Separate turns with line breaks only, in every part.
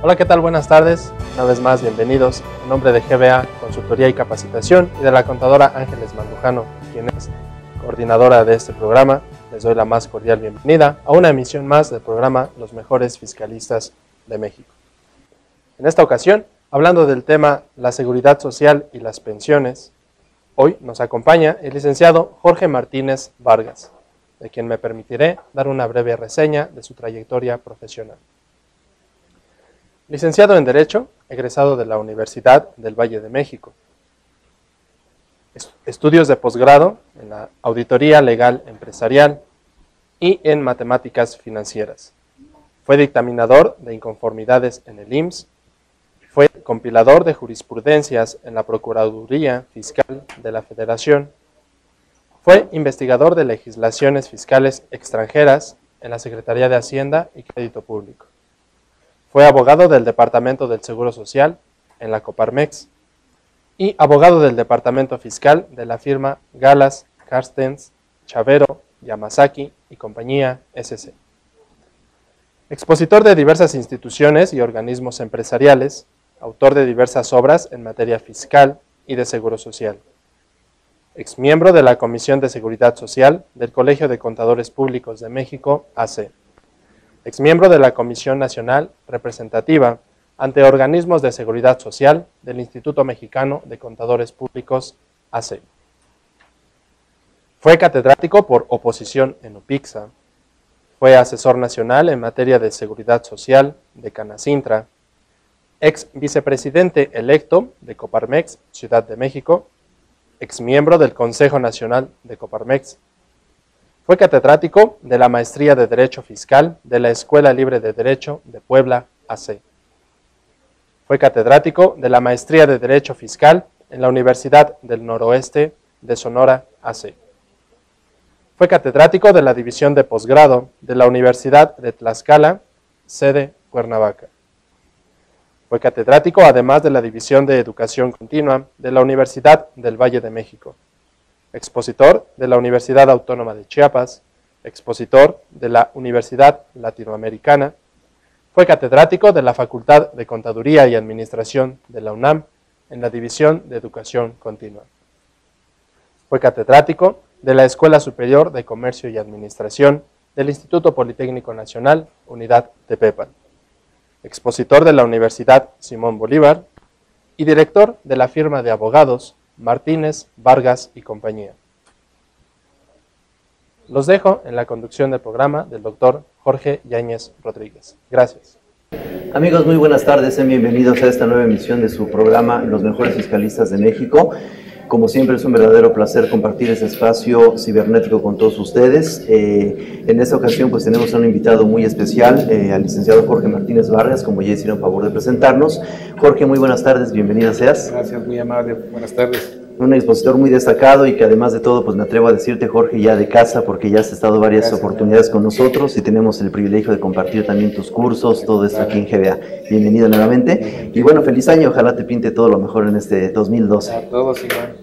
Hola, ¿qué tal? Buenas tardes. Una vez más, bienvenidos. En nombre de GBA, Consultoría y Capacitación, y de la contadora Ángeles Mandujano, quien es coordinadora de este programa, les doy la más cordial bienvenida a una emisión más del programa Los Mejores Fiscalistas de México. En esta ocasión, hablando del tema la seguridad social y las pensiones, hoy nos acompaña el licenciado Jorge Martínez Vargas, de quien me permitiré dar una breve reseña de su trayectoria profesional. Licenciado en Derecho, egresado de la Universidad del Valle de México. Estudios de posgrado en la Auditoría Legal Empresarial y en Matemáticas Financieras. Fue dictaminador de inconformidades en el IMSS. Fue compilador de jurisprudencias en la Procuraduría Fiscal de la Federación. Fue investigador de legislaciones fiscales extranjeras en la Secretaría de Hacienda y Crédito Público. Fue abogado del Departamento del Seguro Social en la Coparmex y abogado del Departamento Fiscal de la firma Galas, Carstens, Chavero, Yamazaki y Compañía S.C. Expositor de diversas instituciones y organismos empresariales, autor de diversas obras en materia fiscal y de seguro social. Exmiembro de la Comisión de Seguridad Social del Colegio de Contadores Públicos de México, AC. Exmiembro de la Comisión Nacional Representativa ante Organismos de Seguridad Social del Instituto Mexicano de Contadores Públicos, AC. Fue catedrático por oposición en UPIXA. Fue asesor nacional en materia de seguridad social de Canacintra. Ex vicepresidente electo de Coparmex, Ciudad de México. Exmiembro del Consejo Nacional de Coparmex. Fue catedrático de la Maestría de Derecho Fiscal de la Escuela Libre de Derecho de Puebla, AC. Fue catedrático de la Maestría de Derecho Fiscal en la Universidad del Noroeste de Sonora, AC. Fue catedrático de la División de Posgrado de la Universidad de Tlaxcala, sede Cuernavaca. Fue catedrático además de la División de Educación Continua de la Universidad del Valle de México. Expositor de la Universidad Autónoma de Chiapas, expositor de la Universidad Latinoamericana, fue catedrático de la Facultad de Contaduría y Administración de la UNAM en la División de Educación Continua. Fue catedrático de la Escuela Superior de Comercio y Administración del Instituto Politécnico Nacional, Unidad Tepepan. Expositor de la Universidad Simón Bolívar y director de la firma de abogados Martínez, Vargas y compañía. Los dejo en la conducción del programa del doctor Jorge Yáñez Rodríguez. Gracias.
Amigos, muy buenas tardes, sean bienvenidos a esta nueva emisión de su programa Los Mejores Fiscalistas de México. Como siempre es un verdadero placer compartir este espacio cibernético con todos ustedes. En esta ocasión pues tenemos a un invitado muy especial, al licenciado Jorge Martínez Vargas, como ya hicieron favor de presentarnos. Jorge, muy buenas tardes, bienvenido seas.
Gracias, muy amable, buenas tardes. Un
expositor muy destacado y que además de todo pues me atrevo a decirte, Jorge, ya de casa, porque ya has estado varias oportunidades con nosotros y tenemos el privilegio de compartir también tus cursos, todo esto aquí en GBA. Bienvenido nuevamente y bueno, feliz año, ojalá te pinte todo lo mejor en este 2012.
A todos igual.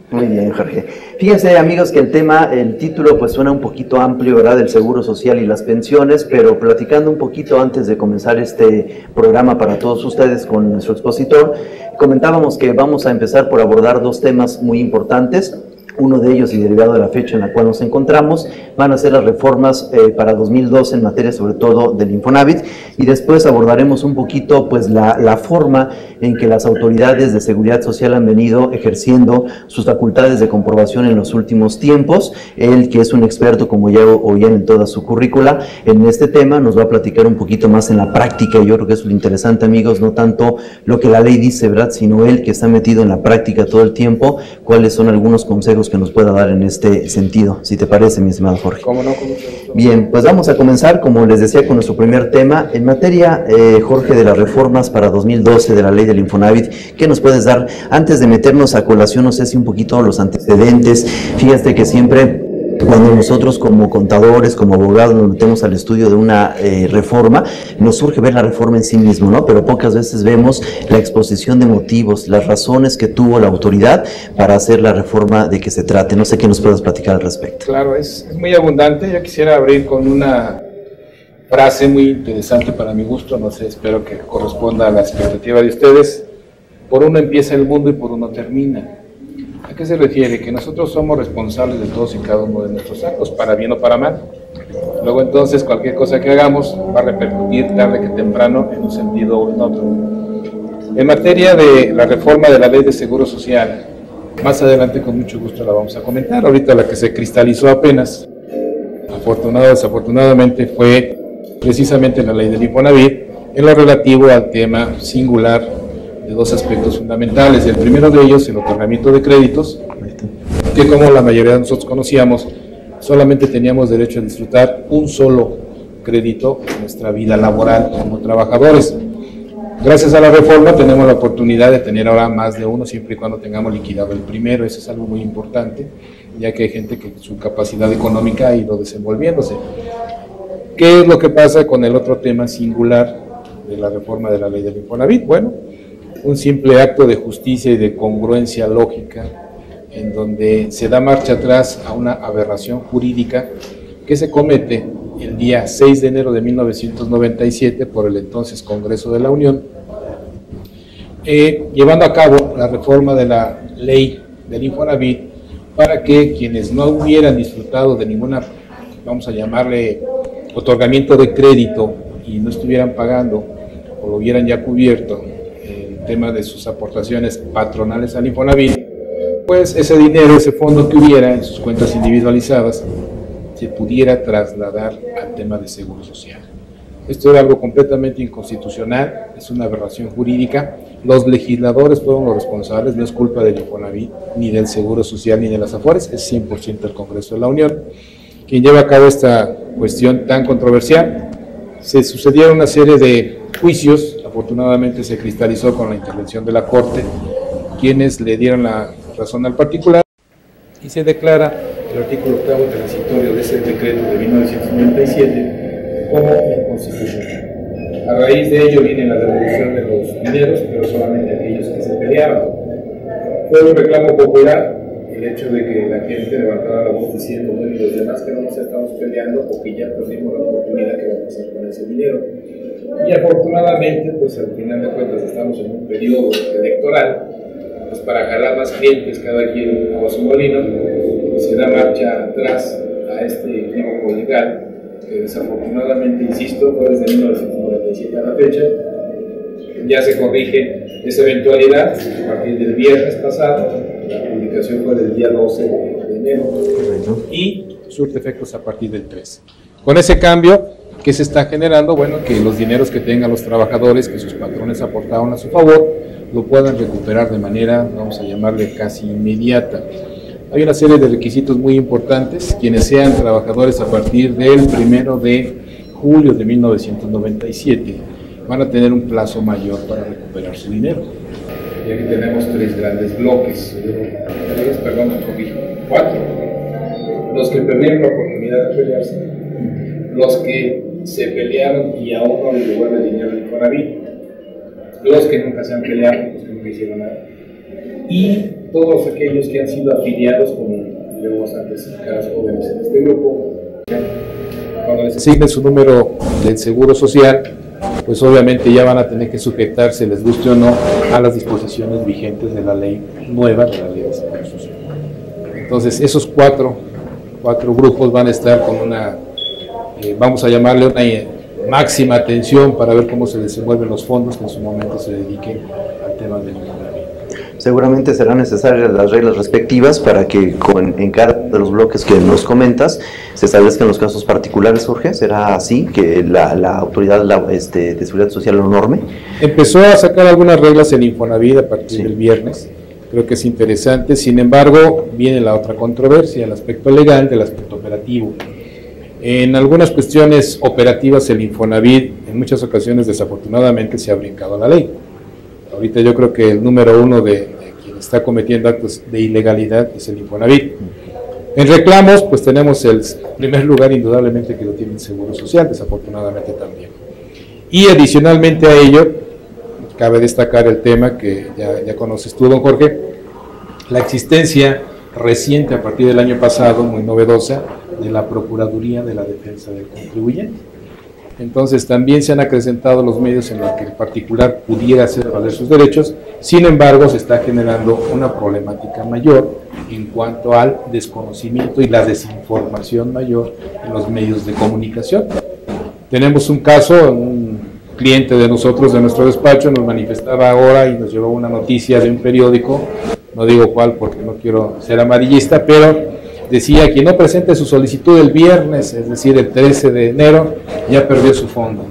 Muy bien, Jorge. Fíjense, amigos, que el título pues suena un poquito amplio, ¿verdad? Del seguro social y las pensiones, pero platicando un poquito antes de comenzar este programa para todos ustedes con nuestro expositor, comentábamos que vamos a empezar por abordar dos temas muy importantes. Uno de ellos, y derivado de la fecha en la cual nos encontramos, van a ser las reformas para 2012 en materia sobre todo del Infonavit, y después abordaremos un poquito pues la forma en que las autoridades de seguridad social han venido ejerciendo sus facultades de comprobación en los últimos tiempos. Él, que es un experto, como ya oían en toda su currícula, en este tema nos va a platicar un poquito más en la práctica, y yo creo que eso es lo interesante, amigos, no tanto lo que la ley dice, ¿verdad?, sino él, que está metido en la práctica todo el tiempo, cuáles son algunos consejos que nos pueda dar en este sentido, si te parece, mi estimado Jorge.
¿Cómo no? Con mucho gusto.
Bien, pues vamos a comenzar, como les decía, con nuestro primer tema. En materia, Jorge, de las reformas para 2012 de la ley del Infonavit, ¿qué nos puedes dar? Antes de meternos a colación, no sé si un poquito los antecedentes. Fíjate que siempre Cuando nosotros como contadores, como abogados nos metemos al estudio de una reforma, nos surge ver la reforma en sí mismo, ¿no? Pero pocas veces vemos la exposición de motivos, las razones que tuvo la autoridad para hacer la reforma de que se trate. No sé qué nos puedas platicar al respecto.
Claro, es muy abundante. Yo quisiera abrir con una frase muy interesante para mi gusto, no sé, espero que corresponda a la expectativa de ustedes. Por uno empieza el mundo y por uno termina. ¿A qué se refiere? Que nosotros somos responsables de todos y cada uno de nuestros actos, para bien o para mal. Luego entonces cualquier cosa que hagamos va a repercutir tarde que temprano en un sentido o en otro. En materia de la reforma de la Ley de Seguro Social, más adelante con mucho gusto la vamos a comentar. Ahorita la que se cristalizó apenas, desafortunadamente, fue precisamente la ley del Infonavit en lo relativo al tema singular de dos aspectos fundamentales. El primero de ellos, el otorgamiento de créditos, que como la mayoría de nosotros conocíamos, solamente teníamos derecho a disfrutar un solo crédito en nuestra vida laboral como trabajadores. Gracias a la reforma tenemos la oportunidad de tener ahora más de uno, siempre y cuando tengamos liquidado el primero. Eso es algo muy importante, ya que hay gente que su capacidad económica ha ido desenvolviéndose. ¿Qué es lo que pasa con el otro tema singular de la reforma de la ley del Infonavit? Bueno, un simple acto de justicia y de congruencia lógica, en donde se da marcha atrás a una aberración jurídica que se comete el día 6 de enero de 1997 por el entonces Congreso de la Unión, llevando a cabo la reforma de la ley del Infonavit para que quienes no hubieran disfrutado de ninguna, vamos a llamarle, otorgamiento de crédito y no estuvieran pagando o lo hubieran ya cubierto el tema de sus aportaciones patronales al Infonavit, pues ese dinero, ese fondo que hubiera en sus cuentas individualizadas, se pudiera trasladar al tema de seguro social. Esto era algo completamente inconstitucional, es una aberración jurídica. Los legisladores fueron los responsables, no es culpa del Infonavit, ni del Seguro Social, ni de las Afores, es 100% el Congreso de la Unión quien lleva a cabo esta cuestión tan controversial. Se sucedieron una serie de juicios, afortunadamente se cristalizó con la intervención de la Corte, quienes le dieron la razón al particular, y se declara el artículo 8 transitorio de ese decreto de 1997 como inconstitucional. A raíz de ello viene la devolución de los dineros, pero solamente aquellos que se peleaban. Fue un reclamo popular el hecho de que la gente levantara la voz diciendo, bueno, y los demás que no nos estamos peleando porque ya perdimos la oportunidad que va a pasar con ese dinero. Y afortunadamente, pues al final de cuentas estamos en un periodo electoral, pues para jalar más clientes cada quien a su molino, se da marcha atrás a este equívoco legal, que desafortunadamente, insisto, fue desde 1997 a la fecha. Ya se corrige esa eventualidad a partir del viernes pasado, la publicación fue del día 12 de enero y surte efectos a partir del 13. Con ese cambio, ¿qué se está generando? Bueno, que los dineros que tengan los trabajadores, que sus patrones aportaron a su favor, lo puedan recuperar de manera, vamos a llamarle, casi inmediata. Hay una serie de requisitos muy importantes. Quienes sean trabajadores a partir del 1 de julio de 1997 van a tener un plazo mayor para recuperar su dinero. Y aquí tenemos tres grandes bloques, perdón, 4. Los que perdieron la oportunidad de pelearse, los que se pelearon y aún no les devuelve el dinero del Infonavit, los que nunca se han peleado, los que nunca hicieron nada, y todos aquellos que han sido afiliados, como vemos antes, caras jóvenes en este grupo. Cuando les asignen su número del Seguro Social, pues obviamente ya van a tener que sujetarse, les guste o no, a las disposiciones vigentes de la ley nueva, de la ley de Seguro Social. Entonces, esos cuatro grupos van a estar con una, vamos a llamarle una máxima atención para ver cómo se desenvuelven los fondos que en su momento se dediquen al tema del Infonavit.
Seguramente serán necesarias las reglas respectivas para que en cada de los bloques que nos comentas se establezcan los casos particulares, Jorge. ¿Será así que la autoridad de seguridad social lo norme?
Empezó a sacar algunas reglas el Infonavit a partir del viernes. Creo que es interesante. Sin embargo, viene la otra controversia, el aspecto legal del aspecto operativo. En algunas cuestiones operativas el Infonavit en muchas ocasiones desafortunadamente se ha brincado la ley. Ahorita yo creo que el número 1 de quien está cometiendo actos de ilegalidad es el Infonavit. En reclamos, pues tenemos el primer lugar indudablemente que lo tiene el Seguro Social, desafortunadamente también. Y adicionalmente a ello, cabe destacar el tema que ya conoces tú, don Jorge, la existencia reciente a partir del año pasado, muy novedosa, de la Procuraduría de la Defensa del Contribuyente. Entonces también se han acrecentado los medios en los que el particular pudiera hacer valer sus derechos. Sin embargo, se está generando una problemática mayor en cuanto al desconocimiento y la desinformación mayor en los medios de comunicación. Tenemos un caso, un cliente de nosotros, de nuestro despacho, nos manifestaba ahora y nos llevó una noticia de un periódico, no digo cuál porque no quiero ser amarillista, pero decía: quien no presente su solicitud el viernes, es decir, el 13 de enero, ya perdió su fondo.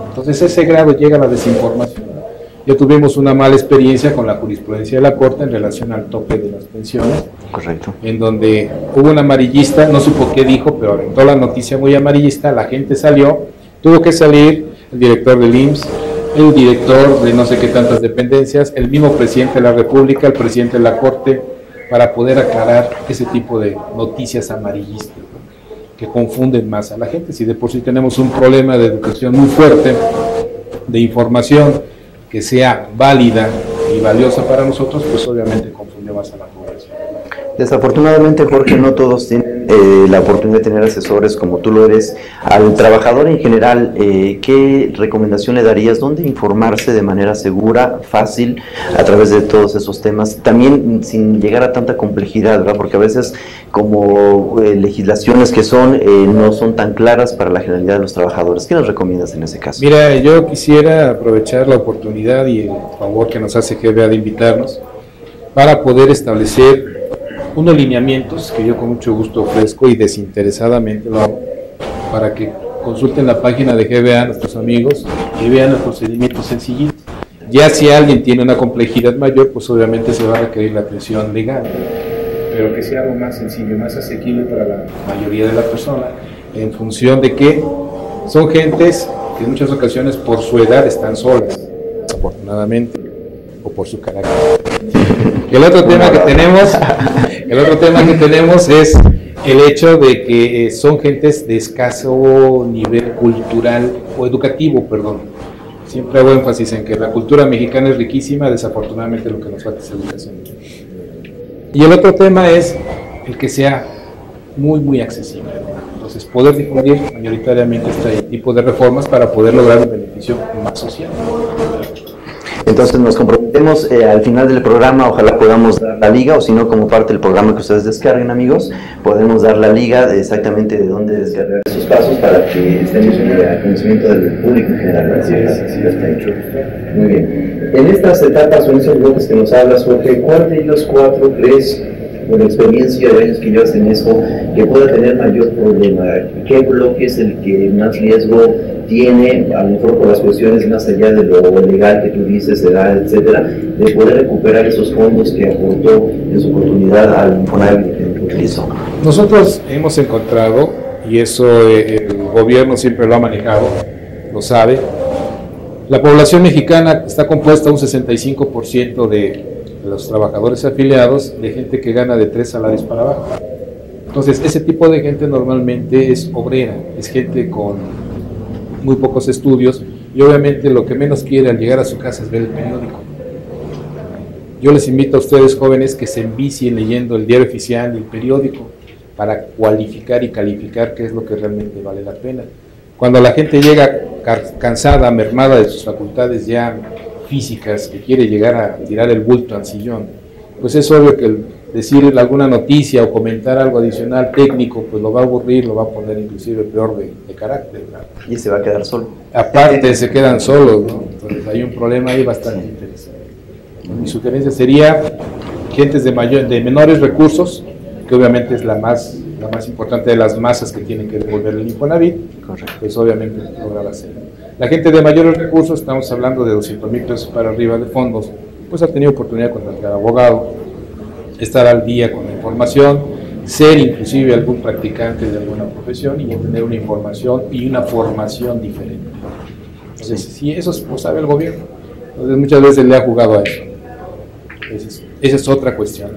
Entonces, a ese grado llega la desinformación. Ya tuvimos una mala experiencia con la jurisprudencia de la Corte en relación al tope de las pensiones.
Correcto. En
donde hubo un amarillista, no supo qué dijo, pero aventó la noticia muy amarillista, la gente salió, tuvo que salir el director del IMSS, el director de no sé qué tantas dependencias, el mismo presidente de la República, el presidente de la Corte, para poder aclarar ese tipo de noticias amarillistas, ¿no?, que confunden más a la gente. Si de por sí tenemos un problema de educación muy fuerte, de información que sea válida y valiosa para nosotros, pues obviamente confunde más a la población.
Desafortunadamente, Jorge, no todos tienen la oportunidad de tener asesores como tú lo eres. Al trabajador en general, ¿qué recomendación le darías? ¿Dónde informarse de manera segura, fácil, a través de todos esos temas? También sin llegar a tanta complejidad, ¿verdad? Porque a veces, como legislaciones que son, no son tan claras para la generalidad de los trabajadores. ¿Qué nos recomiendas en ese caso?
Mira, yo quisiera aprovechar la oportunidad y el favor que nos hace GBA de invitarnos para poder establecer unos lineamientos que yo con mucho gusto ofrezco y desinteresadamente lo hago, para que consulten la página de GBA, nuestros amigos, y vean el procedimiento sencillito. Ya si alguien tiene una complejidad mayor, pues obviamente se va a requerir la atención legal, pero que sea algo más sencillo, más asequible para la mayoría de la persona, en función de que son gentes que en muchas ocasiones por su edad están solas, desafortunadamente, o por su carácter. El otro tema que tenemos es el hecho de que son gentes de escaso nivel cultural o educativo, perdón. Siempre hago énfasis en que la cultura mexicana es riquísima, desafortunadamente lo que nos falta es educación. Y el otro tema es el que sea muy, muy accesible. Entonces, poder difundir mayoritariamente este tipo de reformas para poder lograr un beneficio más social.
Entonces nos comprometemos al final del programa, ojalá podamos dar la liga, o si no, como parte del programa que ustedes descarguen, amigos, podemos dar la liga de exactamente de dónde descargar esos pasos para que estemos a conocimiento del público en general. Así es, está hecho. Muy bien. En estas etapas o en esos bloques que nos hablas, Jorge, ¿cuál de ellos cuatro crees, por experiencia de años que llevas en eso, que pueda tener mayor problema? ¿Qué bloque es el que más riesgo tiene, a lo mejor por las cuestiones más allá de lo legal que tú dices, edad, etcétera, de poder recuperar esos fondos que aportó en su oportunidad al Infonavit que utilizó? Nosotros
hemos encontrado, y eso el gobierno siempre lo ha manejado, lo sabe, la población mexicana está compuesta un 65% de los trabajadores afiliados de gente que gana de 3 salarios para abajo. Entonces, ese tipo de gente normalmente es obrera, es gente con muy pocos estudios, y obviamente lo que menos quiere al llegar a su casa es ver el periódico. Yo les invito a ustedes, jóvenes, que se envicien leyendo el diario oficial y el periódico para cualificar y calificar qué es lo que realmente vale la pena. Cuando la gente llega cansada, mermada de sus facultades ya físicas, que quiere llegar a tirar el bulto al sillón, pues es obvio que el decir alguna noticia o comentar algo adicional técnico, pues lo va a aburrir, lo va a poner inclusive peor de carácter, ¿verdad?
Y se va a quedar solo.
Aparte se quedan solos, ¿no? Entonces hay un problema ahí bastante interesante. Mi sugerencia sería gentes de menores recursos, que obviamente es la más importante de las masas que tienen que devolver el Infonavit, pues obviamente lograr hacerlo. La gente de mayores recursos, estamos hablando de 200,000 pesos para arriba de fondos, pues ha tenido oportunidad de contratar abogado, estar al día con la información, ser inclusive algún practicante de alguna profesión y tener una información y una formación diferente. Entonces, sí, eso lo sabe el gobierno. Entonces, muchas veces le ha jugado a eso. Esa es otra cuestión.